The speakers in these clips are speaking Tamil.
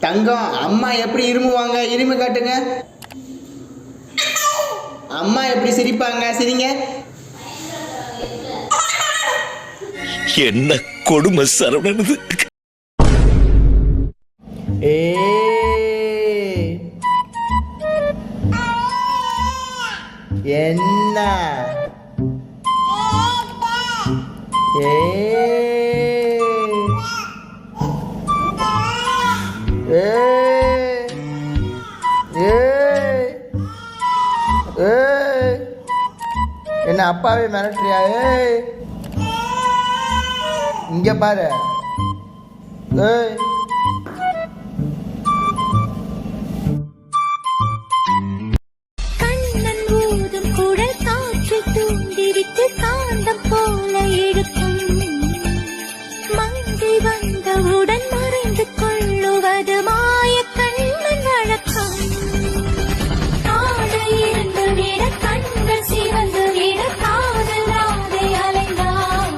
தங்கம், அம்மா எப்படி இருமுவாங்க? இருமு காட்டுங்க. அம்மா எப்படி சிரிப்பாங்க? சிரிங்க. என்ன கொடுமை சரவணனது. என்ன என்ன அப்பாவே மிரட்டுறியா? இங்க பாரு. கண்ணன் ஊதும் குழல் காற்று தூண்டிவிட்டு காந்தம் போல எடுக்கும். மங்கை வந்தவுடன் மறைந்து கொள்ளுவது மாய கண்ணன் வழக்கம். காடு இருந்து விட கண்கள் சிவந்து விட காதல் ராதை அலைந்தாள்.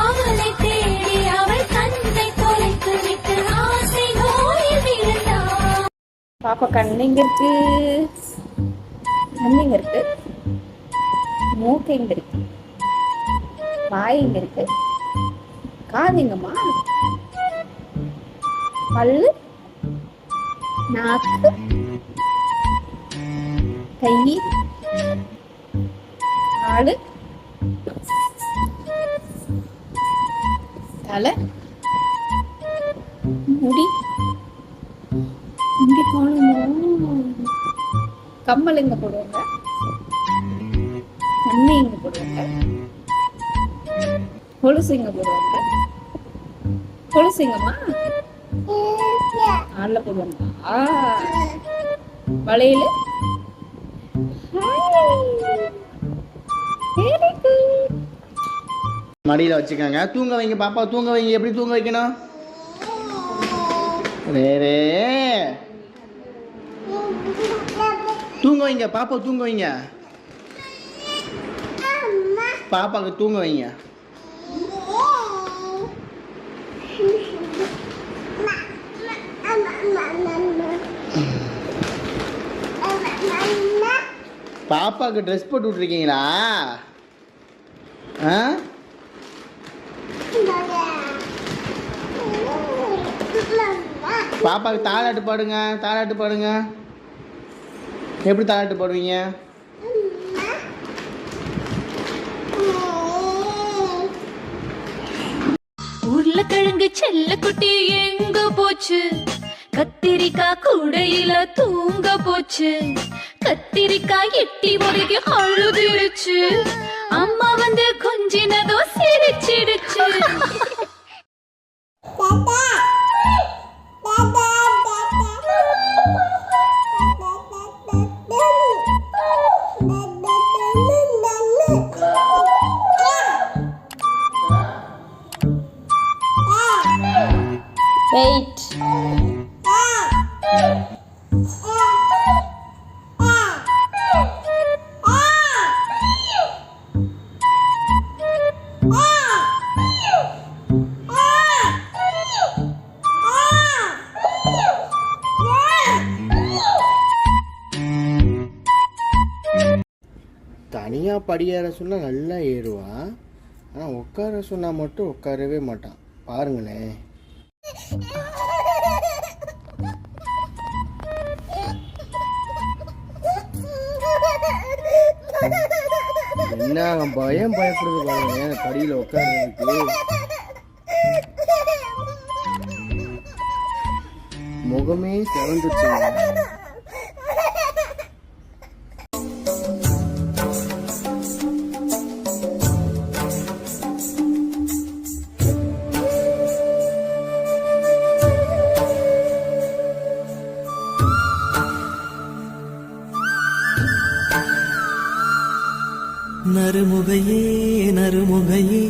அவளை தேடி அவள் கண்ணை தொலைத்து விட்டு ஆசை நோயில் விழுந்தாள். பாப்பா கண்ணு எங்க இருக்கு? கண்ணு எங்க இருக்கு? மூக்கு எங்க இருக்கு? வாய் எங்க இருக்கு? காது எங்கம்மா? பல்லு, நாக்கு, கை, காலு, தலை, முடி. முடி காணுமா? கம்மல் எங்க போடுவாங்க? கண்ணு எங்க போடுவாங்க? கொலுசு எங்க போடுவாங்க? கொலுசு எங்கம்மா? ஆள்ல போடுவாங்க. வளையல். மடியில வச்சுக்கோங்க. தூங்க வைங்க பாப்பா, தூங்க வைங்க. எப்படி தூங்க வைக்கணும்? வேறே தூங்க வைங்க பாப்பா, தூங்க வைங்க. பாப்பாக்கு தூங்க வைங்க. பாப்பாக்கு ட்ரெஸ் போட்டு விட்டுருக்கீங்களா? பாப்பாக்கு தாலாட்டு பாடுங்க. தாலாட்டு பாடுங்க. எப்படி தாலாட்டு பாடுவீங்க? உருளைக்கிழங்கு செல்ல குட்டி எங்க போச்சு? கத்திரிக்காய் கூடையில தூங்க போச்சு. கத்திரிக்காய் எட்டி முறைக்கு அழுதுருச்சு. அம்மா வந்து கொஞ்சினதோ சிரிச்சிடுச்சு. வெயிட். தனியாக படியேற சொன்னால் நல்லா ஏறுவான். ஆனால் உட்கார சொன்னால் மட்டும் உட்காரவே மாட்டான். பாருங்களேன். என்ன பயப்படுறது பாருங்க படியில் உட்கார்றதுக்கு. முகமே சிறந்துச்சு. நறுமுகையே நறுமுகையே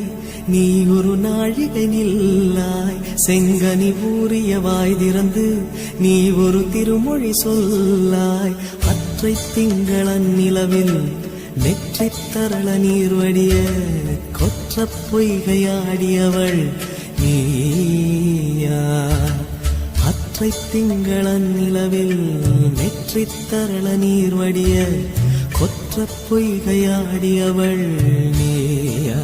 நீ ஒரு நாழிகை நில்லாய். செங்கனி ஊறிய வாய் திறந்து நீ ஒரு திருமொழி சொல்லாய். அற்றை திங்களன் நிலவில் நெற்றி தரள நீர் வடிய கொற்ற பொய்கையாடியவள் நீயா. ஒற்றை திங்களன் நிலவில் நெற்றித் தரள நீர் வடிய கொற்ற பொய்கையாடியவள் நீயா